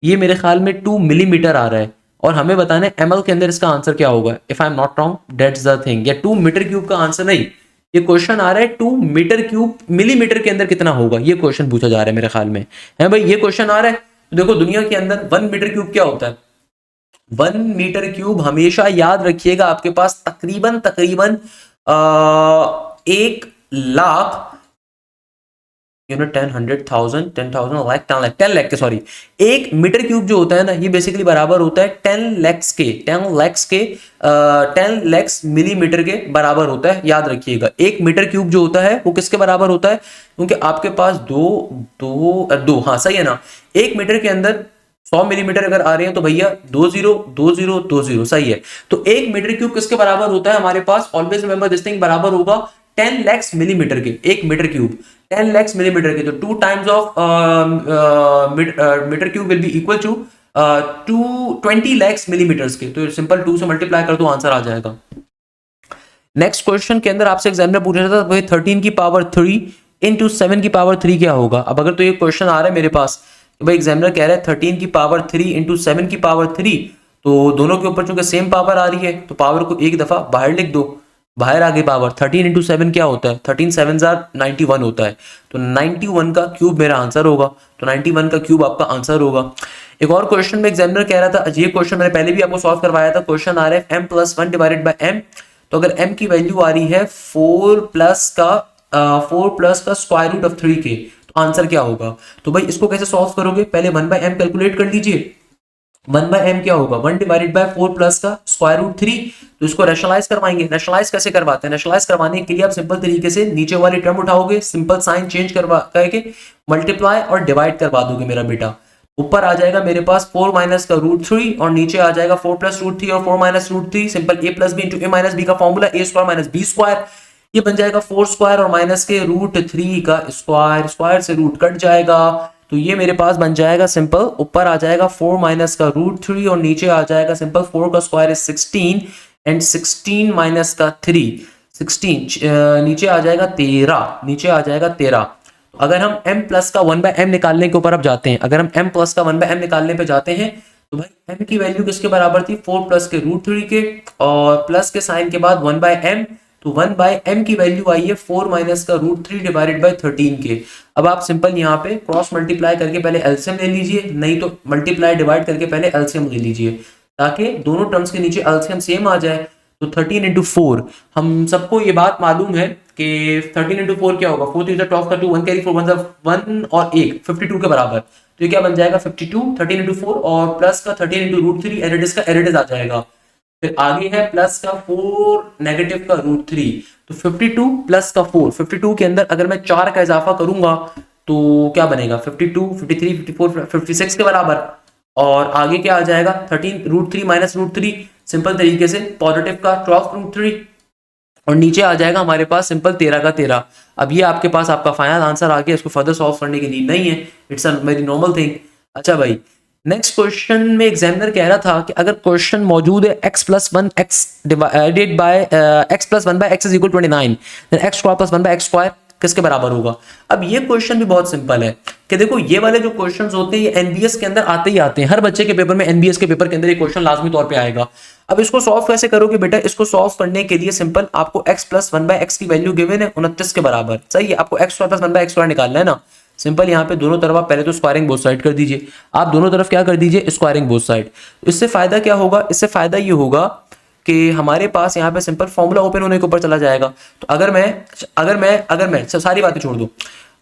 ये मेरे ख्याल में 2 मिलीमीटर आ रहा है, और हमें बताना है ml के अंदर इसका आंसर क्या होगा। If I am not wrong that's the thing, या 2 मीटर क्यूब का आंसर नहीं, ये क्वेश्चन आ रहा है 2 मीटर क्यूब मिलीमीटर के अंदर कितना होगा, ये क्वेश्चन पूछा जा रहा है मेरे ख्याल में। है भाई, ये क्वेश्चन आ रहा है तो देखो दुनिया के अंदर 1 मीटर क्यूब क्या होता है, 1 मीटर क्यूब हमेशा याद रखिएगा आपके पास तकरीबन 1 लाख, 10, 100,000, 10,000 लाख, 10 लाख के, सॉरी 1 मीटर क्यूब जो होता है ना, ये बेसिकली बराबर होता है 10 लाख मिलीमीटर के बराबर होता है। याद रखिएगा 1 मीटर क्यूब जो होता है वो किसके बराबर होता है, क्योंकि आपके पास दो हाँ सही है ना, 1 मीटर के अंदर 100 मिलीमीटर अगर आ रहे हैं तो भैया 20 सही है। तो 1 मीटर क्यूब किसके बराबर होता है हमारे पास, ऑलवेज रिमेंबर दिस थिंग, बराबर होगा 10 लाख मिलीमीटर के। 1 मीटर क्यूब 10 लाख मिलीमीटर के, तो 2 times of metre cube will be equal to 20 lakh millimetres के, तो सिंपल 2 से मल्टीप्लाई कर दो आंसर आ जाएगा। नेक्स्ट क्वेश्चन के अंदर आपसे एग्जामिनर पूछ रहा था भाई 13 की पावर 3 इंटू 7 की पावर 3 क्या होगा। अब अगर तो ये क्वेश्चन आ रहा है मेरे पास, भाई एग्जामिनर कह रहा है 13 की पावर 3 इंटू 7 की पावर 3, तो दोनों के ऊपर चूंकि सेम पावर आ रही है तो पावर को एक दफा बाहर लिख दो, बाहर आगे पावर 13 इंटू 7 क्या होता है, 13 7 91 होता है, तो 91 का क्यूब मेरा आंसर होगा, तो 91 का क्यूब आपका आंसर होगा। एक और क्वेश्चन में एग्जामिनर कह रहा था, ये क्वेश्चन मैंने पहले भी आपको सॉल्व करवाया था, क्वेश्चन आ रहा है m+1 डिवाइडेड बाय m, तो अगर m की वैल्यू आ रही है 4 प्लस का स्क्वायर रूट ऑफ 3 के, तो आंसर क्या होगा। तो भाई इसको कैसे सॉल्व करोगे, पहले 1/m कैलकुलेट कर लीजिए, 1 बाय एम क्या होगा, 1 डिवाइडेड बाय 4 प्लस का स्क्वायर रूट 3। तो इसको रैशनलाइज करवाएंगे। रैशनलाइज कैसे करवाते हैं, रैशनलाइज करवाने के लिए आप सिंपल तरीके से नीचे वाली टर्म उठाओगे, सिंपल साइन चेंज करवा करके मल्टीप्लाई और डिवाइड करवा दोगे मेरा बेटा। ऊपर आ जाएगा मेरे पास 4 माइनस का रूट 3 और नीचे आ जाएगा 4 प्लस रूट 3 और 4 माइनस रूट 3। सिंपल ए प्लस बी इंटू ए माइनस बी का फॉर्मूला ए स्क्वायर माइनस बी स्क्वायर। ये बन जाएगा 4 स्क्वायर और माइनस के रूट 3 का स्क्वायर, स्क्वायर से रूट कट जाएगा। तो ये मेरे पास बन जाएगा सिंपल, ऊपर आ जाएगा 4 माइनस का रूट 3 और नीचे आ जाएगा सिंपल 4 का स्क्वायर इज 16 एंड 16 माइनस का 3 16 नीचे आ जाएगा 13, नीचे आ जाएगा 13। अगर हम m प्लस का 1 बाय एम निकालने के ऊपर अब जाते हैं, अगर हम m प्लस का 1 बाय एम निकालने पे जाते हैं तो भाई m की वैल्यू किसके बराबर थी, 4 प्लस के रूट 3 के और प्लस के साइन के बाद 1 बाय एम। तो 1 बाय एम की वैल्यू आई है 4 माइनस का रूट 3 डिवाइडेड बाय 13 के। अब आप सिंपल यहाँ पे क्रॉस मल्टीप्लाई करके पहले एलसीएम ले लीजिए, नहीं तो मल्टीप्लाई डिवाइड करके पहले एलसीएम ले लीजिए ताकि दोनों टर्म्स के नीचे एलसीएम सेम आ जाए। तो 13 इंटू 4, हम सबको ये बात मालूम है कि 13 इंटू 4 क्या होगा, 4 3 12 का 2 1 कैरी 4 1 और 1 52 के बराबर। तो ये क्या बन जाएगा 52 13 इंटू 4 और प्लस का 13 इंटू रूट 3 एरिडिस का एरिडिस आ जाएगा। फिर आगे है प्लस का 4 नेगेटिव का रूट 3। तो 52 प्लस का 4, 52 के अंदर अगर मैं 4 का इजाफा करूंगा तो क्या बनेगा 52 53 54 56 के बराबर। और आगे क्या आ जाएगा 13 रूट 3 माइनस रूट 3, सिंपल तरीके से पॉजिटिव का 12 रूट 3 और नीचे आ जाएगा हमारे पास सिंपल 13 का 13। अब ये आपके पास आपका फाइनल आंसर आ गया, इसको फर्दर सॉल्व करने की नीड नहीं है, it's a very normal thing. अच्छा भाई, नेक्स्ट क्वेश्चन में एग्जामिनर कह रहा था कि अगर क्वेश्चन मौजूद है x plus 1 x divided by x plus 1 by x is equal 29 then x square plus 1 by x square किसके बराबर होगा। अब ये क्वेश्चन भी बहुत सिंपल है कि देखो ये वाले जो क्वेश्चंस होते हैं ये एनबीएस के अंदर आते ही आते हैं, हर बच्चे के पेपर में एनबीएस के पेपर के अंदर ये क्वेश्चन लाजमी तौर पे आएगा। अब इसको सॉल्व कैसे करोगे बेटा, इसको सॉल्व करने के लिए सिंपल आपको x प्लस 1 बाय x की वैल्यू गिवन है 29 के बराबर, सही है। आपको x square plus 1 by x square निकालना है ना। सिंपल यहाँ पे दोनों तरफ आप पहले तो स्क्वायरिंग बोथ साइड कर दीजिए, आप दोनों तरफ क्या कर दीजिए स्क्वायरिंग बोथ साइड। इससे फायदा क्या होगा, इससे फायदा ये होगा कि हमारे पास यहाँ पे सिंपल फॉर्मूला ओपन होने के ऊपर चला जाएगा। तो अगर मैं सारी बातें छोड़ दूं,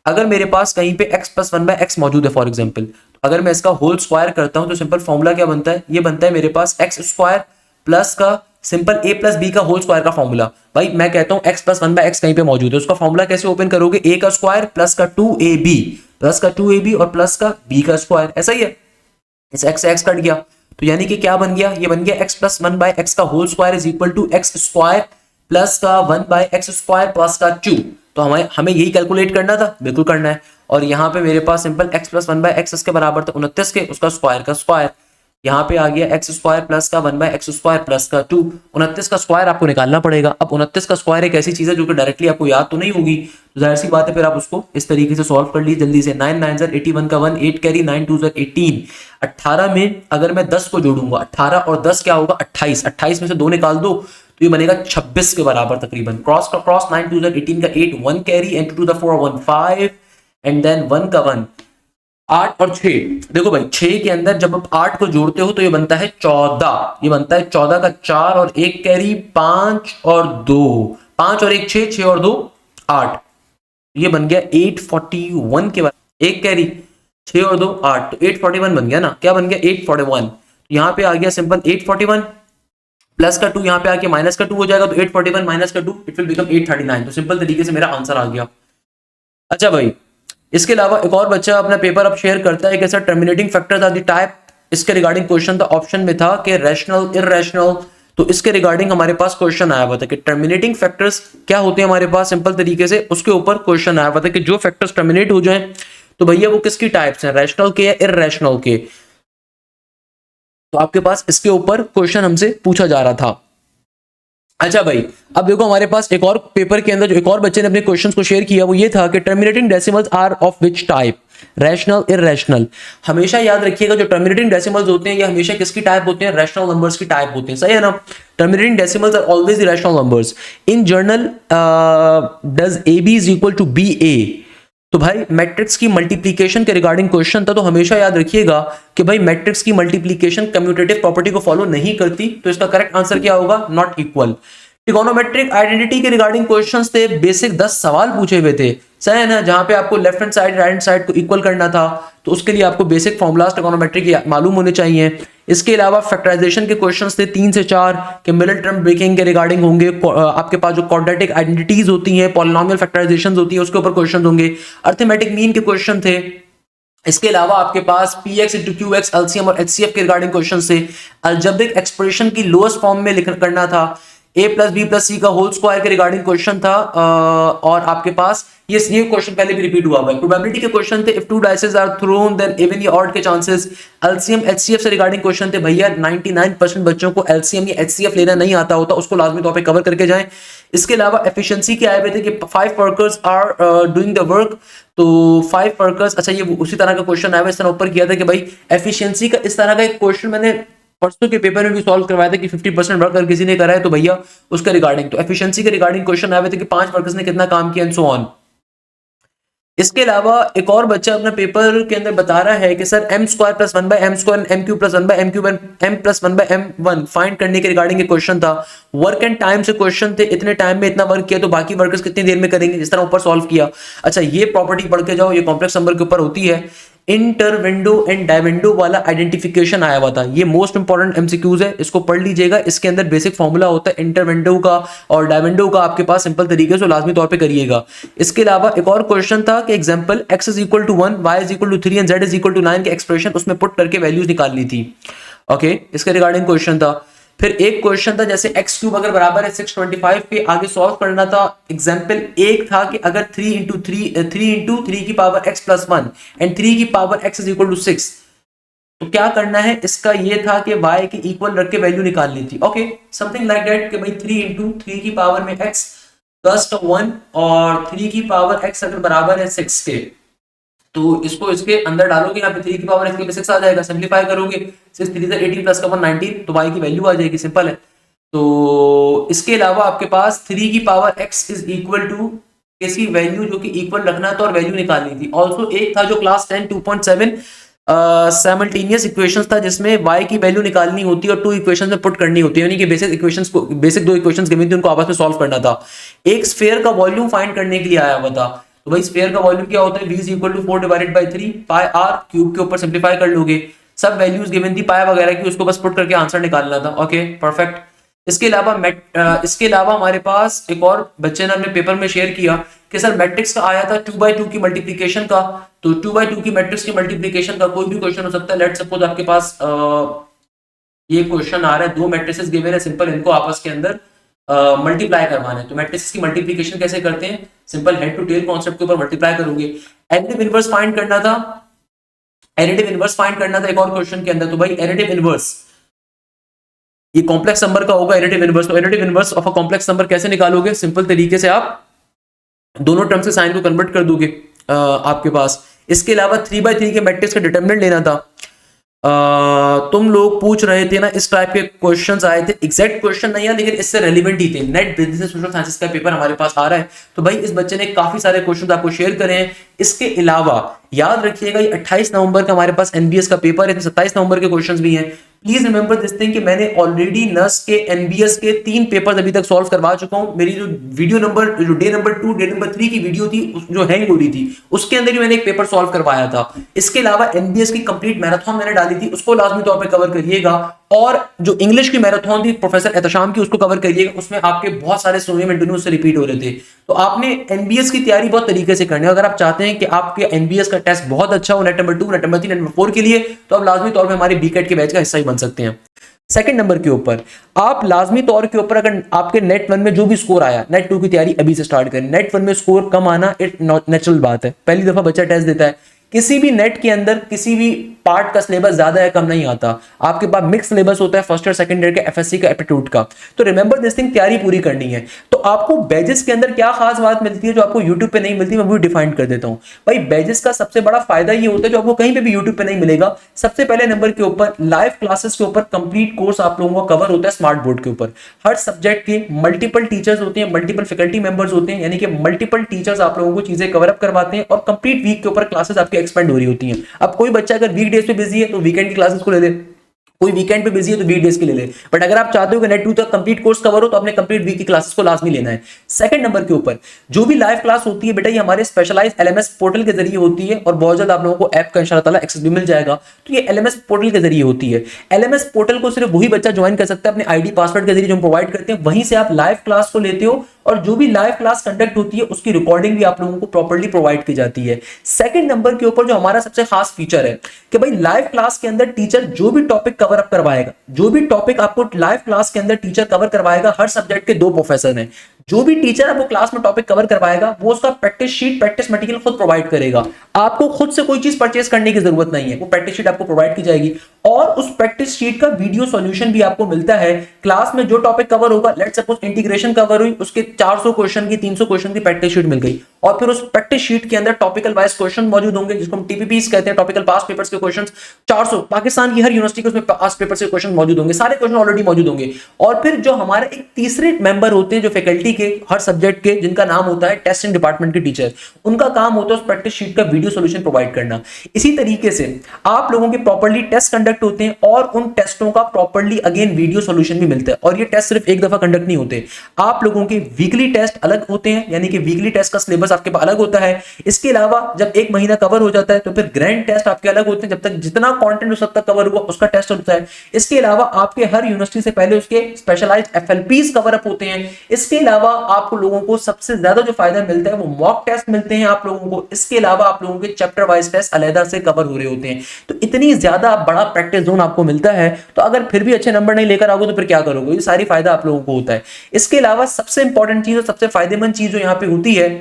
अगर मेरे पास कहीं पे x प्लस 1 बाय x मौजूद है फॉर एग्जांपल, तो अगर मैं इसका होल स्क्वायर करता हूं तो सिंपल फॉर्मूला क्या बनता है, ये बनता है मेरे पास x स्क्वायर प्लस का सिंपल a प्लस b का होल स्क्वायर का फॉर्मूला। भाई मैं कहता हूं x प्लस 1 बाय x कहीं पे मौजूद है, उसका फॉर्मूला कैसे ओपन करोगे, a का स्क्वायर प्लस का 2ab प्लस का 2ab और प्लस का b का स्क्वायर, ऐसा ही है। इस x से x कट गया तो यानी कि क्या बन गया, ये बन गया x प्लस 1 बाय x का whole square is equal to x square plus का 1 बाय x स्क्वायर प्लस का 2। तो हमें यही कैलकुलेट करना था, बिल्कुल करना है। और यहाँ पे मेरे पास simple x plus 1 by x के बराबर था 29 के, उसका स्क्वायर का स्क्वायर। यहाँ पे आ गया x स्क्वायर प्लस का 1 बाय x स्क्वायर प्लस का 2। 29 का स्क्वायर आपको निकालना पड़ेगा। अब 29 का स्क्वायर एक ऐसी चीज है जो कि डायरेक्टली आपको याद तो नहीं होगी, तो जाहिर सी बात है फिर आप उसको इस तरीके से सॉल्व कर लीजिए जल्दी से। 9 9 81 का 1 8 कैरी 9 2 18। 18 में अगर मैं 10 को जोड़ूंगा, 18 और 10 क्या होगा 28, 28 में से 2 निकाल दो तो ये बनेगा 26 के बराबर तकरीबन। क्रॉस का क्रॉस 9 2 18 का 8 1 carry and 2 to the 4 1 5 and then 1 का 1 8 और 6। देखो भाई 6 के अंदर जब आप 8 को जोड़ते हो तो ये बनता है 14, ये बनता है 14 का 4 और 1 कैरी 5 और 2 5 और 1 6 6 और 2 8, ये बन गया 841 के बाद 1 कैरी 6 और 2 8, तो 841 बन गया ना। क्या बन गया 841। यहाँ पे आ गया सिंपल 841 प्लस का 2 यहाँ पे आके माइनस का 2 हो जाएगा, तो 841 माइनस का 2 इट विल बिकम 839। तो सिंपल तरीके से मेरा आंसर आ गया। अच्छा भाई, इसके अलावा एक और बच्चा अपना पेपर अब शेयर करता है कि sir terminating factors are the type, इसके रिगार्डिंग क्वेश्चन था, ऑप्शन में था कि रैशनल इररेशनल। तो इसके रिगार्डिंग हमारे पास क्वेश्चन आया हुआ था कि टर्मिनेटिंग फैक्टर्स क्या होते हैं हमारे पास, सिंपल तरीके से उसके ऊपर क्वेश्चन आया हुआ था कि जो फैक्टर्स टर्मिनेट हो जाएं तो भैया वो किसकी टाइप्स हैं, रैशनल के या इररेशनल के। तो आपके पास इसके ऊपर क्वेश्चन हमसे पूछा जा रहा था। अच्छा भाई, अब देखो हमारे पास एक और पेपर के अंदर जो एक और बच्चे ने अपने क्वेश्चंस को शेयर किया वो ये था कि terminating decimals are of which type, rational irrational. हमेशा याद रखिएगा जो टर्मिनेटिंग डेसिमल्स होते हैं ये हमेशा किसकी टाइप होते हैं, रैशनल नंबर्स की टाइप होते हैं, सही है ना। Terminating decimals are always rational numbers. In general does a b is equal to b a. तो भाई मैट्रिक्स की मल्टीप्लिकेशन के रिगार्डिंग क्वेश्चन था, तो हमेशा याद रखिएगा कि भाई मैट्रिक्स की मल्टीप्लिकेशन कम्यूटेटिव प्रॉपर्टी को फॉलो नहीं करती, तो इसका करेक्ट आंसर क्या होगा, नॉट इक्वल। ट्रिगोनोमेट्रिक आइडेंटिटी के रिगार्डिंग क्वेश्चंस थे, बेसिक 10 सवाल पूछे हुए थे, सही है ना, जहां पे आपको left hand side right hand side को इक्वल करना था, तो उसके लिए आपको बेसिक फॉर्मूलाज ट्रिगोनोमेट्री के मालूम होने चाहिए। इसके अलावा फैक्टराइजेशन के क्वेश्चंस थे 3 से 4 के मिडिल टर्म ब्रेकिंग के रिगार्डिंग होंगे। आपके पास जो क्वाड्रेटिक आइडेंटिटीज होती हैं, पॉलिनोमियल फैक्टराइजेशन होती है, उसके ऊपर क्वेश्चन होंगे। अर्थमेटिक मीन के क्वेश्चन थे। इसके अलावा आपके पास px into Q x LCM और एचसीएफ के रिगार्डिंग क्वेश्चन से अलजेब्रिक एक्सप्रेशन की लोएस्ट फॉर्म में करना था। a प्लस बी प्लस सी का होल स्क्वायर के रिगार्डिंग क्वेश्चन था। और आपके पास ये क्वेश्चन पहले भी रिपीट हुआ है। प्रोबेबिलिटी के क्वेश्चन थे if two dices are thrown then even या ऑड के चांसेस। एलसीएम एचसीएफ से रिगार्डिंग क्वेश्चन थे। भैया 99% बच्चों को एलसीएम या एचसीएफ लेना नहीं आता होता, उसको लाजमी तौर पे कवर करके जाएं। इसके अलावा एफिशिएंसी के आए हुए थे कि 5 workers are doing the work, तो 5 वर्कर्स, अच्छा ये उसी तरह का क्वेश्चन आया हुआ, इस तरह ऊपर किया था कि भाई एफिशिएंसी का इस तरह का एक क्वेश्चन मैंने परसों के पेपर में भी सॉल्व करवाया था कि 50% वर्क अगर किसी ने करा है तो भैया उसका रिगार्डिंग, तो एफिशिएंसी के रिगार्डिंग क्वेश्चन आए हुए थे कि 5 वर्कर्स ने कितना काम किया एंड सो ऑन। इसके अलावा एक और बच्चा अपना पेपर के अंदर बता रहा है कि sir m square plus 1 by m square m cube plus 1 by m cube m plus 1 by m1 find करने के रिगार्डिंग एक क्वेश्चन था। वर्क एंड टाइम से क्वेश्चन थे, इतने टाइम में इतना वर्क किया तो बाकी वर्कर्स कितनी देर में करेंगे, इस तरह ऊपर सॉल्व किया। अच्छा ये प्रॉपर्टी पढ़ के जाओ, ये कॉम्प्लेक्स नंबर के ऊपर होती है। इंटर विंडो एंड डायविंडो वाला आइडेंटिफिकेशन आया हुआ था, ये मोस्ट इंपॉर्टेंट एमसीक्यूज है, इसको पढ़ लीजिएगा। इसके अंदर बेसिक फॉर्मूला होता है इंटर विंडो का और डायविंडो का आपके पास सिंपल तरीके से, लाजमी तौर पे करिएगा। इसके अलावा एक और क्वेश्चन था कि example x is equal to 1, y is equal to 3 and z is equal to 9 के एक्सप्रेशन उसमें पुट करके वैल्यूज निकालनी थी। ओके, इसके रिगार्डिंग क्वेश्चन था। फिर एक क्वेश्चन था जैसे x क्यूब अगर बराबर है 625 पे आगे सॉल्व करना था। एग्जांपल एक था कि अगर 3 इंटू 3 की पावर x प्लस 1 एंड 3 की power x is equal to 6, तो क्या करना है, इसका ये था कि y के इक्वल रख के वैल्यू निकालनी थी। ओके, समथिंग लाइक दैट कि भाई 3 इंटू 3 की पावर में x प्लस 1 और 3 की पावर x अगर बराबर है 6 के, तो इसको इसके अंदर डालोगे, यहाँ पे 3 की पावर x के 6 आ जाएगा, सिंपलीफाई करोगे 6 3 18 प्लस का 1 19, तो y की वैल्यू आ जाएगी, सिंपल है। तो इसके अलावा आपके पास 3 की power x is equal to इसकी वैल्यू जो कि इक्वल रखना था और वैल्यू निकालनी थी। ऑल्सो एक था जो क्लास 10 2.7 साइमल्टेनियस इक्वेशंस था जिसमें y की वैल्यू निकालनी होती है और 2 इक्वेशंस में पुट करनी होती है, यानी कि बेसिक इक्वेशंस को, बेसिक 2 इक्वेशंस गिवन थी, उनको आपस में सॉल्व करना था। एक स्फीयर का वॉल्यूम फाइंड करने के लिए आया हुआ था, तो भाई स्फीयर का वॉल्यूम क्या होता है, v is equal to 4 divided by 3 pi r cube के ऊपर सिंपलीफाई कर लोगे, सब वैल्यूज गिवन थी पाई वगैरह की, उसको बस पुट करके आंसर निकालना था। Okay perfect. इसके अलावा हमारे पास एक और बच्चे ने अपने पेपर में शेयर किया कि सर मैट्रिक्स का आया था 2/2 की मल्टीप्लिकेशन का, तो 2/2 की मैट्रिक्स की मल्टीप्लिकेशन का कोई भी क्वेश्चन हो सकता है। लेट्स सपोज आपके पास ये क्वेश्चन आ रहा है, 2 मैट्रिसेस गिवन है, सिंपल इनको आपस के अंदर मल्टीप्लाई करवाना है, तो मैट्रिसेस की मल्टीप्लिकेशन कैसे करते हैं, simple head to tail concept के ऊपर मल्टीप्लाई करोगे। एडिटिव इनवर्स फाइंड करना था, एक और क्वेश्चन के अंदर, तो भाई एडिटिव इनवर्स ये कॉम्प्लेक्स नंबर का होगा, एडिटिव इनवर्स, तो additive inverse of a complex number कैसे निकालोगे, सिंपल तरीके से आप दोनों टर्म्स के साइन को कन्वर्ट कर दोगे आपके पास। इसके अलावा 3/3 के मैट्रिक्स का डिटरमिनेंट लेना था। तुम लोग पूछ रहे थे ना, इस टाइप के क्वेश्चंस आए थे, एग्जैक्ट क्वेश्चन नहीं है लेकिन इससे रेलिवेंट ही थे। नेट बिजनेस सोशल साइंसेस का पेपर हमारे पास आ रहा है, तो भाई इस बच्चे ने काफी सारे क्वेश्चंस आपको शेयर करे हैं। इसके अलावा याद रखिएगा ये 28 नवंबर का हमारे पास एनबीएस का पेपर है, तो 27 नवंबर के क्वेश्चंस भी हैं। प्लीज रिमेंबर दिस थिंग कि मैंने ऑलरेडी नर्स के एनबीएस के 3 पेपर्स अभी तक सॉल्व करवा चुका हूं। मेरी जो वीडियो नंबर, जो डे नंबर 2 डे नंबर 3 की वीडियो थी, जो हैंग हो रही थी, उसके अंदर ही मैंने एक पेपर सॉल्व करवाया था। इसके अलावा एनबीएस की कंप्लीट मैराथन मैंने डाली थी, उसको लाजमी तौर पर कवर करिएगा। और जो इंग्लिश की मैराथन थी प्रोफेसर एहतशाम की, उसको कवर करिएगा, उसमें आपके बहुत सारे सोनियम इंटरव्यू से रिपीट हो रहे थे। तो आपने एनबीएस की तैयारी बहुत तरीके से करनी है। अगर आप चाहते हैं कि आपके एनबीएस का टेस्ट बहुत अच्छा हो net number 2 net number 3 net number 4 के लिए, तो आप लाजमी तौर पर हमारे बीकेट के बैच का हिस्सा ही बन सकते हैं। सेकंड नंबर के ऊपर आप लाजमी तौर के ऊपर, अगर आपके नेट 1 में जो भी स्कोर आया, नेट 2 की तैयारी अभी से स्टार्ट करें। नेट 1 में स्कोर कम आना एक नेचुरल बात है, पहली दफा बच्चा टेस्ट देता है। किसी भी नेट के अंदर किसी भी पार्ट का सिलेबस ज्यादा या कम नहीं आता, आपके पास मिक्स सिलेबस होता है फर्स्ट और सेकंड ईयर के एफएससी का, एप्टीट्यूड का। तो रिमेंबर दिस थिंग, तैयारी पूरी करनी है। तो आपको बैजेस के अंदर क्या खास बात मिलती है जो आपको यूट्यूब पे नहीं मिलती, मैं वो डिफाइन कर देता हूं। भाई बैजेस का सबसे बड़ा फायदा ये होता है जो आपको कहीं पे भी यूट्यूब पे नहीं मिलेगा। सबसे पहले नंबर के ऊपर लाइव क्लासेस के ऊपर कंप्लीट कोर्स आप लोगों का कवर होता है स्मार्ट बोर्ड के ऊपर। हर सब्जेक्ट के मल्टीपल टीचर्स होते हैं, मल्टीपल फैकल्टी मेंबर्स होते हैं, यानी कि मल्टीपल टीचर्स आप लोगों को चीजें कवर अप करवाते हैं और कंप्लीट वीक के ऊपर क्लासेस आपकी एक्सपेंड हो रही होती हैं। अब कोई बच्चा अगर वीक डेज पे बिजी है तो वीकेंड की क्लासेस को ले ले, कोई वीकेंड पे बिजी है तो वीकडेज के ले ले, बट अगर आप चाहते हो कि नेट 2 तक कंप्लीट कोर्स कवर हो तो अपने कंप्लीट वीक की क्लासेस को लाजमी लेना है। सेकंड नंबर के ऊपर जो भी लाइव क्लास होती है बेटा ये हमारे स्पेशलाइज्ड एलएमएस पोर्टल के जरिए होती है, और बहुत जल्द आप लोगों को ऐप का इंशाल्लाह ताला एक्सेस भी मिल जाएगा। तो ये एलएमएस पोर्टल के जरिए होती है। एलएमएस पोर्टल को सिर्फ वही बच्चा ज्वाइन कर सकता है अपने आईडी पासवर्ड के जरिए जो हम प्रोवाइड करते हैं, वहीं से आप लाइव क्लास को लेते हो, और जो भी लाइव क्लास कंडक्ट होती है उसकी रिकॉर्डिंग भी आप लोगों को प्रॉपर्ली प्रोवाइड की जाती है। सेकंड नंबर के ऊपर जो हमारा सबसे खास फीचर है कि भाई लाइव क्लास के अंदर टीचर जो भी टॉपिक कवर अप करवाएगा, जो भी टॉपिक आपको लाइव क्लास के अंदर टीचर कवर करवाएगा, हर सब्जेक्ट के 2 प्रोफेसर हैं, जो भी टीचर आपको क्लास में टॉपिक कवर करवाएगा वो उसका प्रैक्टिस शीट, प्रैक्टिस मटेरियल खुद प्रोवाइड करेगा। आपको खुद से कोई चीज परचेज करने की जरूरत नहीं है, वो प्रैक्टिस शीट आपको प्रोवाइड की जाएगी, और उस प्रैक्टिस शीट का वीडियो सॉल्यूशन भी आपको मिलता है। क्लास में जो टॉपिक कवर होगा, लेट्स सपोज इंटीग्रेशन कवर हुई, उसके 400 क्वेश्चन की 300 क्वेश्चन की प्रैक्टिस शीट मिल गई, और फिर उस प्रैक्टिस शीट के अंदर टॉपिकल वाइज क्वेश्चन मौजूद होंगे जिसको हम टीपीपीस कहते हैं, टॉपिकल पास्ट पेपर्स के क्वेश्चंस 400 पाकिस्तान की हर यूनिवर्सिटी के उसमें पास्ट पेपर्स के क्वेश्चन मौजूद होंगे, सारे क्वेश्चन ऑलरेडी मौजूद होंगे। और फिर जो हमारे एक तीसरे मेंबर होते हैं जो फैकल्टी के हर सब्जेक्ट के, जिनका नाम होता है टेस्टिंग डिपार्टमेंट के टीचर, उनका काम होता है उस प्रैक्टिस शीट का वीडियो सॉल्यूशन प्रोवाइड करना। इसी तरीके से आप लोगों के प्रॉपर्ली टेस्ट कंडक्ट होते हैं, और उन टेस्टों का प्रॉपर्ली अगेन वीडियो सॉल्यूशन भी मिलता है, और ये टेस्ट सिर्फ एक दफा कंडक्ट नहीं होते, आप लोगों के वीकली टेस्ट अलग होते हैं, यानी कि वीकली टेस्ट का सिलेबस आपके पास अलग होता है। इसके अलावा जब एक महीना कवर हो जाता है तो फिर ग्रैंड टेस्ट आपके अलग होते हैं, जब तक जितना कंटेंट उस तक कवर हुआ उसका टेस्ट होता है। इसके अलावा आपके हर यूनिवर्सिटी से पहले उसके स्पेशलाइज्ड एफएलपीज कवर अप होते हैं। इसके अलावा आप लोगों को सबसे ज्यादा जो फायदा मिलता है वो मॉक टेस्ट मिलते हैं आप लोगों को। इसके अलावा आप लोगों के चैप्टर वाइज टेस्ट अलग से कवर हो रहे होते हैं, तो इतनी ज्यादा बड़ा प्रैक्टिस जोन आपको मिलता है। तो अगर फिर भी अच्छे नंबर नहीं लेकर आओगे तो फिर क्या करोगे, ये सारी फायदा आप लोगों को होता है। इसके अलावा सबसे इंपॉर्टेंट चीज और सबसे फायदेमंद चीज जो यहाँ पे होती है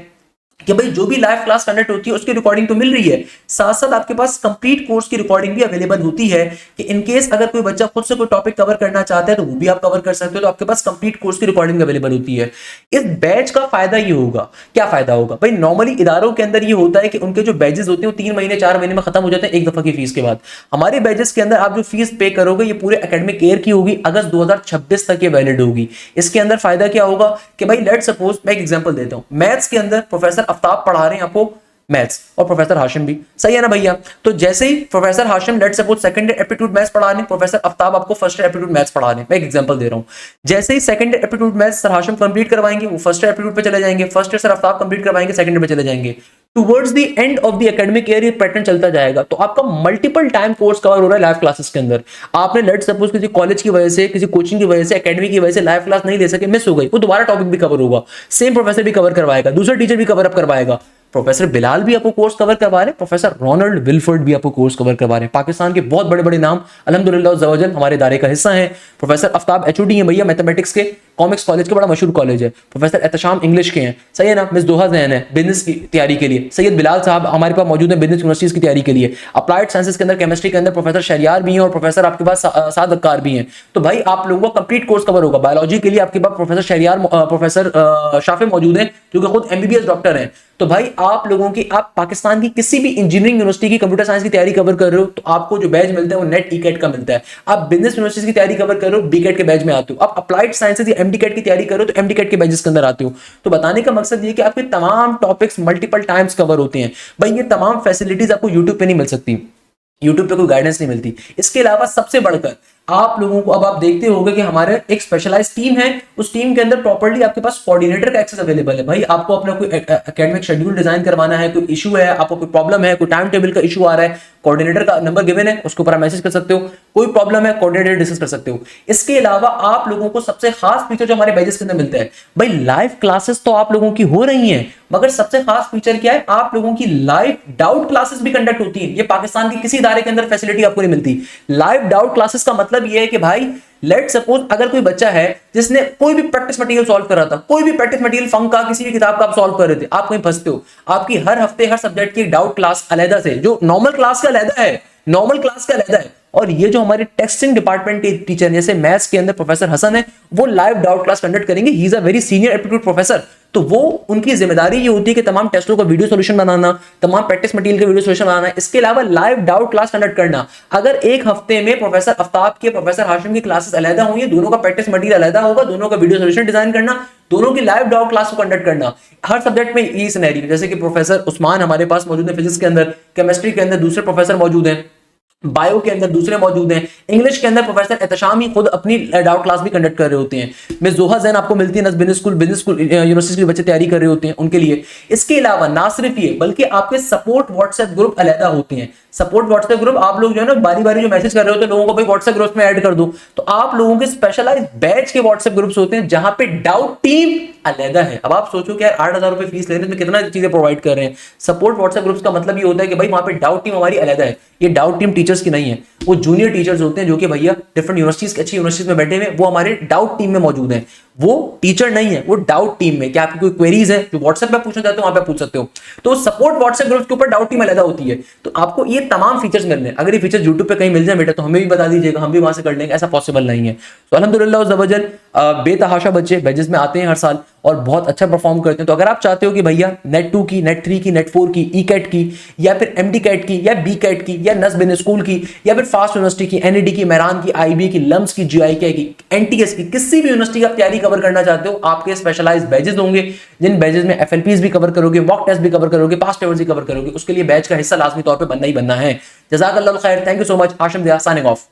कि भाई जो भी लाइव क्लास कंडक्ट होती है उसकी रिकॉर्डिंग तो मिल रही है, साथ साथ आपके पास कंप्लीट कोर्स की रिकॉर्डिंग भी अवेलेबल होती है कि इन केस अगर कोई बच्चा खुद से कोई टॉपिक कवर करना चाहता है तो वो भी आप कवर कर सकते हो, तो आपके पास कंप्लीट कोर्स की रिकॉर्डिंग अवेलेबल होती है। इस बैच का फायदा ये होगा, क्या फायदा होगा भाई, नॉर्मली इदारों के अंदर ये होता है कि उनके जो बैचेस होते हैं वो 3 महीने 4 महीने में खत्म हो जाते हैं एक दफा की फीस के बाद। हमारे बैचेस के अंदर आप जो फीस पे करोगे ये पूरे एकेडमिक ईयर की होगी, अगस्त 2026 तक ये वैलिड होगी। इसके अंदर फायदा क्या होगा कि भाई लेट सपोज मैं एक एग्जांपल देता हूं, मैथ्स के अंदर प्रोफेसर आफ्ताब पढ़ा रहे हैं आपको मैथ्स, और प्रोफेसर हाशिम भी, सही है ना भैया। तो जैसे ही professor Hashim let suppose second year aptitude maths पढ़ा रहे हैं, प्रोफेसर आफ्ताब आपको फर्स्ट ईयर एप्टीट्यूड मैथ्स पढ़ा रहे हैं, मैं एक एग्जांपल दे रहा हूं। जैसे ही second year aptitude maths sir Hashim complete करवाएंगे वो फर्स्ट ईयर एप्टीट्यूड पे चले जाएंगे, first year sir Aftab complete करवाएंगे सेकंड ईयर पे चले जाएंगे। Towards the end of the academic year ये पैटर्न चलता जाएगा। तो आपका मल्टीपल टाइम कोर्स कवर हो रहा है लाइव क्लासेस के अंदर। आपने लेट सपोज किसी कॉलेज की वजह से, किसी कोचिंग की वजह से, एकेडमी की वजह से लाइव क्लास नहीं ले सके, मिस हो गई, वो दोबारा टॉपिक भी कवर होगा, सेम प्रोफेसर भी कवर करवाएगा, दूसरा टीचर भी कवर अप करवाएगा। प्रोफेसर बिलाल भी आपको कोर्स कवर करवा रहे हैं, प्रोफेसर रोनाल्ड विल्फर्ड भी आपको कोर्स कवर करवा रहे हैं। पाकिस्तान के बहुत बड़े बड़े नाम अल्हम्दुलिल्लाह ज़वजल हमारे इदारे का हिस्सा हैं। प्रोफेसर आफ्ताब एचओडी हैं भैया, मैथमेटिक्स के कॉमिक्स कॉलेज का बड़ा मशहूर कॉलेज है। प्रोफेसर एहतशाम इंग्लिश के हैं, सही है ना। मिस दोहा जैन है बिजनेस की तैयारी के लिए। सैयद बिलाल साहब हमारे पास मौजूद है बिजनेस यूनिवर्सिटीज की तैयारी के लिए। अप्लाइड साइंसेस के अंदर केमिस्ट्री के अंदर प्रोफेसर शहरियार भी हैं, और प्रोफेसर आपके पास साद अक्कार भी हैं। तो भाई आप लोगों का कंप्लीट कोर्स कवर होगा। बायोलॉजी के लिए आपके पास प्रोफेसर शहरियार, प्रोफेसर शाफे मौजूद हैं जो कि खुद एमबीबीएस डॉक्टर हैं। तो भाई आप लोगों की, आप पाकिस्तान की किसी भी इंजीनियरिंग यूनिवर्सिटी की कंप्यूटर साइंस की तैयारी कवर कर रहे हो तो आपको जो बैच मिलता है वो नेट ईकेट का मिलता है। आप बिजनेस यूनिवर्सिटी की तैयारी कवर कर रहे हो, बीकेट के बैच में आते हो। आप अप्लाइड साइंसेज या एमडीकेट की तैयारी कर रहे हो तो एमडीकेट के बैचेस के अंदर आते हो। तो बताने का मकसद ये कि आपके तमाम टॉपिक्स मल्टीपल टाइम्स कवर होते हैं। भाई ये तमाम फैसिलिटीज आपको यूट्यूब पे नहीं मिल सकती, यूट्यूब पे कोई गाइडेंस नहीं मिलती। इसके अलावा सबसे बढ़कर आप लोगों को, अब आप देखते होंगे कि हमारे एक स्पेशलाइज्ड टीम है, उस टीम के अंदर प्रॉपर्ली आपके पास कोऑर्डिनेटर का एक्सेस अवेलेबल है। भाई आपको अपना कोई एकेडमिक शेड्यूल डिजाइन करवाना है, कोई इशू है, आपको कोई प्रॉब्लम है, कोई टाइम टेबल का इशू आ रहा है, कोऑर्डिनेटर का नंबर गिवन है, उसके ऊपर आप मैसेज कर सकते हो। कोई प्रॉब्लम है कोऑर्डिनेटर डिस्कस कर सकते हो। इसके अलावा आप लोगों को सबसे खास फीचर जो हमारे बैचेस के अंदर मिलता है, भाई लाइव क्लासेस तो आप लोगों की हो रही हैं, मगर सबसे खास फीचर क्या है, आप लोगों की लाइव डाउट क्लासेस भी कंडक्ट होती हैं। ये पाकिस्तान की किसी इदारे के अंदर फैसिलिटी आपको नहीं मिलती। लाइव डाउट क्लासेस का मतलब ये है कि भाई लेट सपोज अगर कोई बच्चा है जिसने कोई भी प्रैक्टिस मटेरियल सॉल्व कर रहा था, कोई भी प्रैक्टिस मटेरियल फंक का किसी भी किताब का आप सॉल्व कर रहे थे, आप कहीं फंसते हो, आपकी हर हफ्ते हर सब्जेक्ट की डाउट क्लास अलग से, जो नॉर्मल क्लास का अलग है, नॉर्मल क्लास का अलग है। और ये जो हमारे टेस्टिंग डिपार्टमेंट के टीचर, जैसे मैथ्स के अंदर प्रोफेसर हसन है, वो लाइव डाउट क्लास कंडक्ट करेंगे। He is a very senior aptitude professor. तो वो उनकी जिम्मेदारी ये होती है कि तमाम टेस्टों का वीडियो सॉल्यूशन बनाना, तमाम प्रैक्टिस मटेरियल का वीडियो सॉल्यूशन बनाना, इसके अलावा लाइव डाउट क्लास कंडक्ट करना। अगर एक हफ्ते में प्रोफेसर आफ्ताब के, प्रोफेसर हाशिम की क्लासेस अलग होंगी, दोनों का प्रैक्टिस मटेरियल अलग होगा, दोनों का वीडियो सॉल्यूशन डिजाइन करना, दोनों की लाइव डाउट क्लास को कंडक्ट करना। हर सब्जेक्ट में ये सिनेरियो, जैसे कि प्रोफेसर उस्मान हमारे पास मौजूद है फिजिक्स के अंदर, केमिस्ट्री के अंदर दूसरे प्रोफेसर मौजूद हैं, बायो के अंदर दूसरे मौजूद हैं, इंग्लिश के अंदर प्रोफेसर एहतशाम ही खुद अपनी डाउट क्लास भी कंडक्ट कर रहे होते हैं। मिस जोहा जैन आपको मिलती है बिजनेस स्कूल यूनिवर्सिटी के बच्चे तैयारी कर रहे होते हैं उनके लिए। इसके अलावा ना सिर्फ ये बल्कि आपके सपोर्ट व्हाट्सएप ग्रुप अलहदा होते हैं। सपोर्ट व्हाट्सएप ग्रुप आप लोग जो है ना बारी बारी जो मैसेज कर रहे होते हैं लोगों को, भाई व्हाट्सएप ग्रुप में ऐड कर दो, तो आप लोगों के स्पेशलाइज बैच के व्हाट्सएप ग्रुप्स होते हैं जहां पे डाउट टीम अलहदा है। अब आप सोचो कि यार 8,000 रुपए फीस ले रहे हैं, कितना चीजें प्रोवाइड कर रहे हैं। सपोर्ट व्हाट्सएप ग्रुप्स का मतलब ये होता है कि भाई वहां पे डाउट टीम हमारी अलहदा है। ये डाउट टीम टीचर्स की नहीं है, वो जूनियर टीचर्स होते हैं जो कि भैया डिफरेंट यूनिवर्सिटीज अच्छी यूनिवर्सिटीज में बैठे हुए, वो हमारे डाउट टीम में मौजूद हैं। वो टीचर नहीं है, वो डाउट टीम में। क्या आपकी कोई क्वेरीज है जो व्हाट्सएप पे पूछना चाहते हो वहां पे पूछ सकते हो। तो सपोर्ट व्हाट्सएप ग्रुप के ऊपर डाउट टीम अलग होती है। तो आपको ये तमाम फीचर्स मिलने हैं। अगर ये फीचर्स यूट्यूब पे कहीं मिल जाए बेटा तो हमें भी बता दीजिएगा, हम भी वहां से कर लेंगे। ऐसा पॉसिबल नहीं है। तो अल्हम्दुलिल्लाह ज़वजल बेतहाशा बच्चे बैचेस में आते हैं हर साल और बहुत अच्छा परफॉर्म करते हैं। तो अगर आप चाहते हो कि भैया नेट 2 की, नेट 3 की, नेट 4 की, ई कैट की, या फिर एमडी कैट की, या बी कैट की, या नस बिजनेस स्कूल की, या फिर फास्ट यूनिवर्सिटी की, एनईडी की, मैरान की, आईबी की, लम्स की, जीआईके की, एनटीएस की, किसी भी यूनिवर्सिटी की आप तैयारी कवर करना चाहते हो, आपके स्पेशलाइज्ड बैचेस होंगे जिन बैचेस में एफएलपीज भी कवर करोगे, मॉक टेस्ट भी कवर करोगे, पास्ट पेपर्स भी कवर करोगे। उसके लिए बैच का हिस्सा लाजमी तौर पर बनना ही बनना है। जज़ाकल्लाहु खैर, thank you so much. Hashim दिया साइनिंग ऑफ।